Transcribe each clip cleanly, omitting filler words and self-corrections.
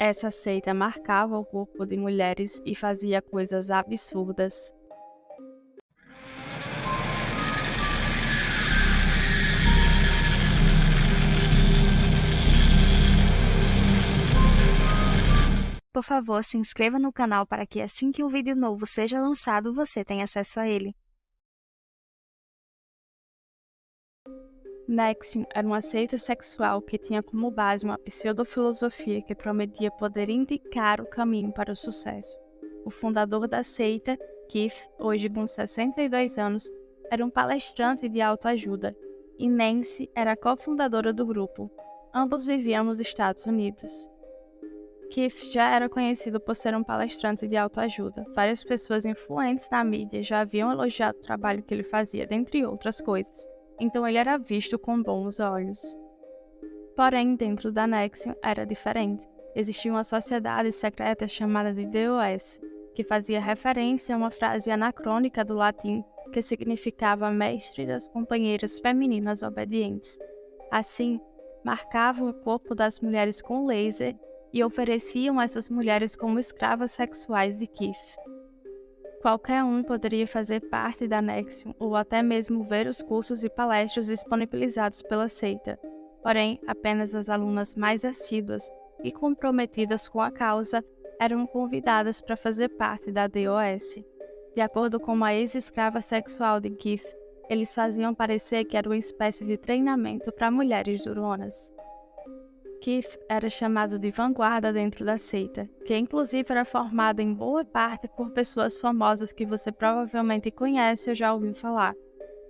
Essa seita marcava o corpo de mulheres e fazia coisas absurdas. Por favor, se inscreva no canal para que assim que um vídeo novo seja lançado, você tenha acesso a ele. NXIVM era uma seita sexual que tinha como base uma pseudofilosofia que prometia poder indicar o caminho para o sucesso. O fundador da seita, Keith, hoje com 62 anos, era um palestrante de autoajuda, e Nancy era a cofundadora do grupo. Ambos viviam nos Estados Unidos. Keith já era conhecido por ser um palestrante de autoajuda. Várias pessoas influentes na mídia já haviam elogiado o trabalho que ele fazia, dentre outras coisas. Então ele era visto com bons olhos. Porém, dentro da NXIVM era diferente. Existia uma sociedade secreta chamada de DOS, que fazia referência a uma frase anacrônica do latim que significava mestre das companheiras femininas obedientes. Assim, marcavam o corpo das mulheres com laser e ofereciam essas mulheres como escravas sexuais de Keith. Qualquer um poderia fazer parte da NXIVM ou até mesmo ver os cursos e palestras disponibilizados pela seita, porém apenas as alunas mais assíduas e comprometidas com a causa eram convidadas para fazer parte da DOS. De acordo com uma ex-escrava sexual de Keith, eles faziam parecer que era uma espécie de treinamento para mulheres duronas. Keith era chamado de vanguarda dentro da seita, que inclusive era formada em boa parte por pessoas famosas que você provavelmente conhece ou já ouviu falar.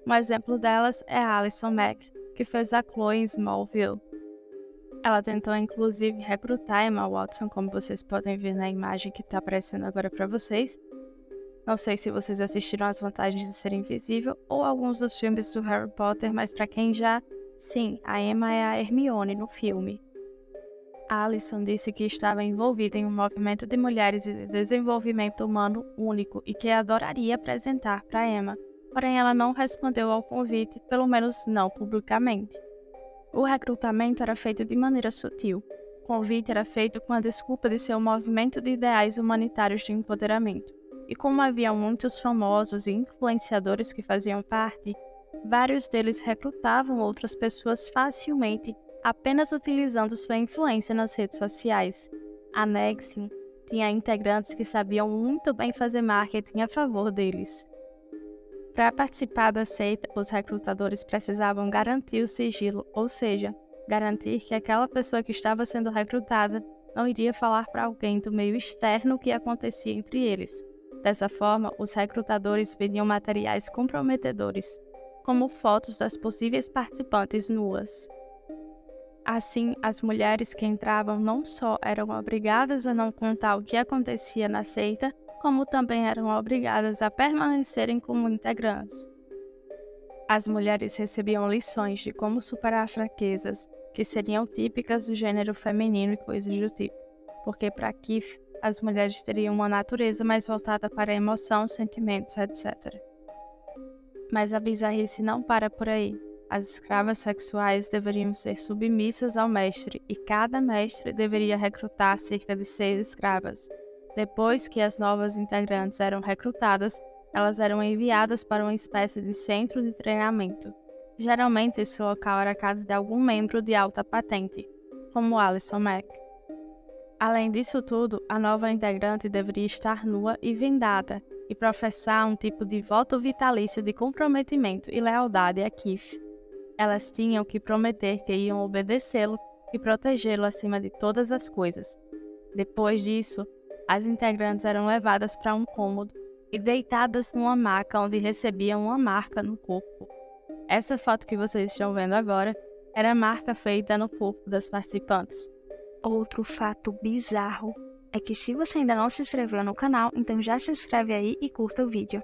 Um exemplo delas é a Allison Mack, que fez a Chloe em Smallville. Ela tentou inclusive recrutar Emma Watson, como vocês podem ver na imagem que está aparecendo agora para vocês. Não sei se vocês assistiram As Vantagens de Ser Invisível ou alguns dos filmes do Harry Potter, mas para quem já, sim, a Emma é a Hermione no filme. Allison disse que estava envolvida em um movimento de mulheres e de desenvolvimento humano único e que adoraria apresentar para Emma, porém ela não respondeu ao convite, pelo menos não publicamente. O recrutamento era feito de maneira sutil. O convite era feito com a desculpa de ser um movimento de ideais humanitários de empoderamento. E como havia muitos famosos e influenciadores que faziam parte, vários deles recrutavam outras pessoas facilmente apenas utilizando sua influência nas redes sociais. A NXIVM tinha integrantes que sabiam muito bem fazer marketing a favor deles. Para participar da seita, os recrutadores precisavam garantir o sigilo, ou seja, garantir que aquela pessoa que estava sendo recrutada não iria falar para alguém do meio externo o que acontecia entre eles. Dessa forma, os recrutadores pediam materiais comprometedores, como fotos das possíveis participantes nuas. Assim, as mulheres que entravam não só eram obrigadas a não contar o que acontecia na seita, como também eram obrigadas a permanecerem como integrantes. As mulheres recebiam lições de como superar fraquezas, que seriam típicas do gênero feminino e coisas do tipo, porque para Keith, as mulheres teriam uma natureza mais voltada para a emoção, sentimentos, etc. Mas a bizarrice não para por aí. As escravas sexuais deveriam ser submissas ao mestre e cada mestre deveria recrutar cerca de 6 escravas. Depois que as novas integrantes eram recrutadas, elas eram enviadas para uma espécie de centro de treinamento. Geralmente esse local era a casa de algum membro de alta patente, como Allison Mack. Além disso tudo, a nova integrante deveria estar nua e vendada e professar um tipo de voto vitalício de comprometimento e lealdade a Keith. Elas tinham que prometer que iam obedecê-lo e protegê-lo acima de todas as coisas. Depois disso, as integrantes eram levadas para um cômodo e deitadas numa maca onde recebiam uma marca no corpo. Essa foto que vocês estão vendo agora era a marca feita no corpo das participantes. Outro fato bizarro é que se você ainda não se inscreveu no canal, então já se inscreve aí e curta o vídeo.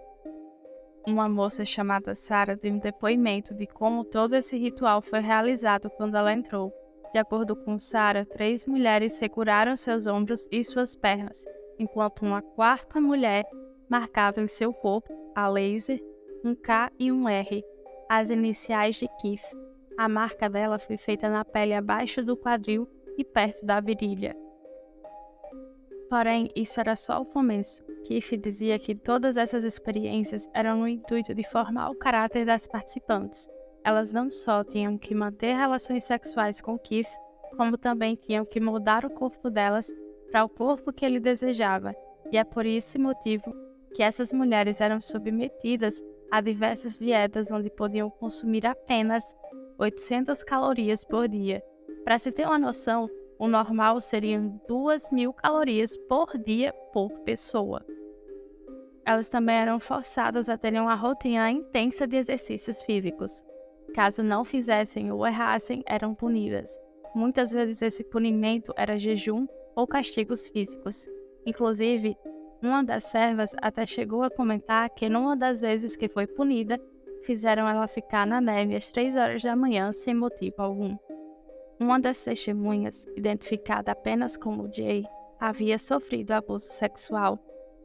Uma moça chamada Sarah deu um depoimento de como todo esse ritual foi realizado quando ela entrou. De acordo com Sarah, 3 mulheres seguraram seus ombros e suas pernas, enquanto uma quarta mulher marcava em seu corpo, a laser, um K e um R, as iniciais de Keith. A marca dela foi feita na pele abaixo do quadril e perto da virilha. Porém, isso era só o começo. Keith dizia que todas essas experiências eram no intuito de formar o caráter das participantes. Elas não só tinham que manter relações sexuais com Keith, como também tinham que mudar o corpo delas para o corpo que ele desejava. E é por esse motivo que essas mulheres eram submetidas a diversas dietas onde podiam consumir apenas 800 calorias por dia. Para se ter uma noção, o normal seriam 2.000 calorias por dia por pessoa. Elas também eram forçadas a terem uma rotina intensa de exercícios físicos. Caso não fizessem ou errassem, eram punidas. Muitas vezes esse punimento era jejum ou castigos físicos. Inclusive, uma das servas até chegou a comentar que numa das vezes que foi punida, fizeram ela ficar na neve às 3 horas da manhã sem motivo algum. Uma das testemunhas, identificada apenas como Jay, havia sofrido abuso sexual.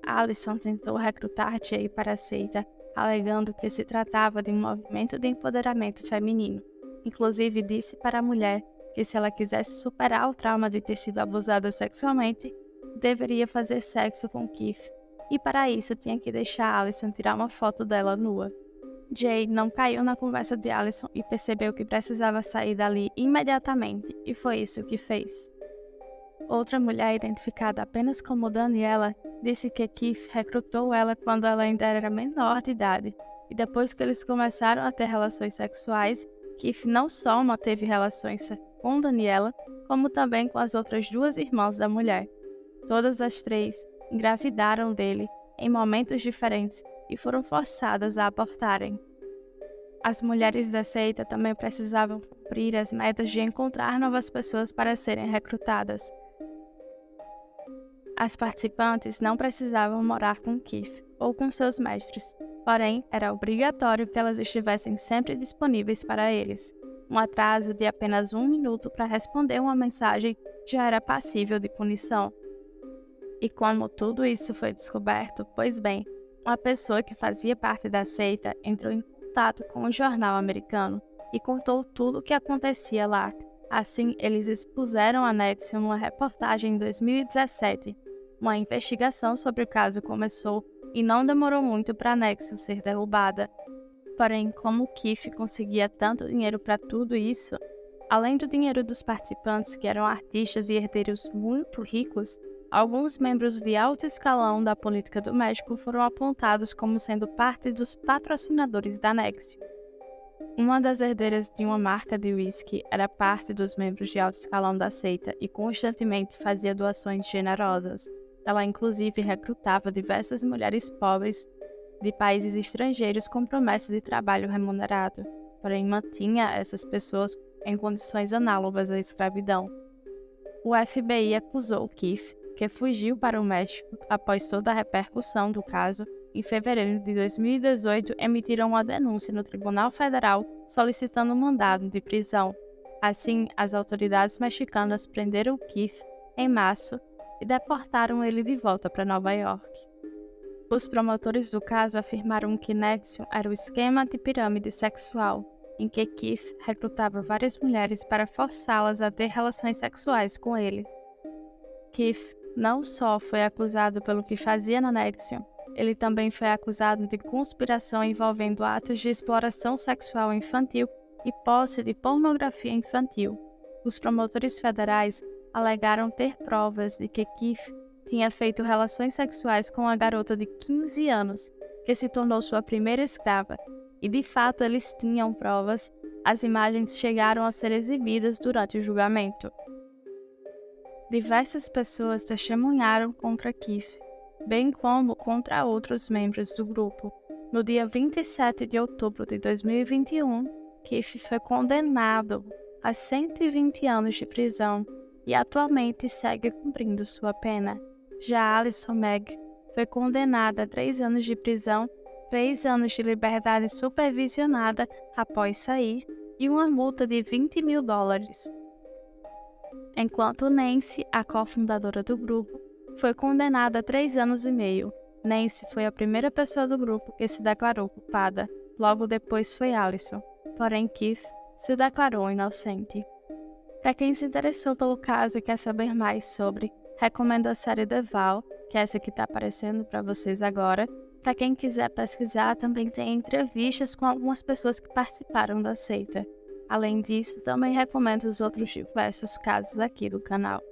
Alison tentou recrutar Jay para a seita, alegando que se tratava de um movimento de empoderamento feminino. Inclusive disse para a mulher que se ela quisesse superar o trauma de ter sido abusada sexualmente, deveria fazer sexo com Keith, e para isso tinha que deixar Alison tirar uma foto dela nua. Jay não caiu na conversa de Alison e percebeu que precisava sair dali imediatamente, e foi isso que fez. Outra mulher, identificada apenas como Daniela, disse que Keith recrutou ela quando ela ainda era menor de idade, e depois que eles começaram a ter relações sexuais, Keith não só manteve relações com Daniela, como também com as outras 2 irmãs da mulher. Todas as 3 engravidaram dele em momentos diferentes e foram forçadas a abortarem. As mulheres da seita também precisavam cumprir as metas de encontrar novas pessoas para serem recrutadas. As participantes não precisavam morar com Keith ou com seus mestres, porém era obrigatório que elas estivessem sempre disponíveis para eles. Um atraso de apenas 1 minuto para responder uma mensagem já era passível de punição. E como tudo isso foi descoberto, pois bem, uma pessoa que fazia parte da seita entrou em contato com o jornal americano e contou tudo o que acontecia lá. Assim, eles expuseram a Nexium numa reportagem em 2017. Uma investigação sobre o caso começou e não demorou muito para a Nexium ser derrubada. Porém, como Keith conseguia tanto dinheiro para tudo isso, além do dinheiro dos participantes que eram artistas e herdeiros muito ricos, alguns membros de alto escalão da política do México foram apontados como sendo parte dos patrocinadores da Nexium. Uma das herdeiras de uma marca de whisky era parte dos membros de alto escalão da seita e constantemente fazia doações generosas. Ela inclusive recrutava diversas mulheres pobres de países estrangeiros com promessa de trabalho remunerado, porém mantinha essas pessoas em condições análogas à escravidão. O FBI acusou Keith, que fugiu para o México após toda a repercussão do caso. Em fevereiro de 2018, emitiram uma denúncia no Tribunal Federal solicitando um mandado de prisão. Assim, as autoridades mexicanas prenderam Keith em março e deportaram ele de volta para Nova York. Os promotores do caso afirmaram que Nexium era o esquema de pirâmide sexual, em que Keith recrutava várias mulheres para forçá-las a ter relações sexuais com ele. Keith não só foi acusado pelo que fazia na Nexium, ele também foi acusado de conspiração envolvendo atos de exploração sexual infantil e posse de pornografia infantil. Os promotores federais alegaram ter provas de que Keith tinha feito relações sexuais com uma garota de 15 anos, que se tornou sua primeira escrava, e de fato eles tinham provas. As imagens chegaram a ser exibidas durante o julgamento. Diversas pessoas testemunharam contra Keith, bem como contra outros membros do grupo. No dia 27 de outubro de 2021, Keith foi condenado a 120 anos de prisão e atualmente segue cumprindo sua pena. Já Alison Meg foi condenada a 3 anos de prisão, 3 anos de liberdade supervisionada após sair e uma multa de $20.000. Enquanto Nancy, a cofundadora do grupo, foi condenada a 3 anos e meio. Nancy foi a primeira pessoa do grupo que se declarou culpada. Logo depois foi Alison. Porém, Keith se declarou inocente. Para quem se interessou pelo caso e quer saber mais sobre, Recomendo a série The Vow, que é essa que está aparecendo para vocês agora. Para quem quiser pesquisar, também tem entrevistas com algumas pessoas que participaram da seita. Além disso, também recomendo os outros diversos casos aqui do canal.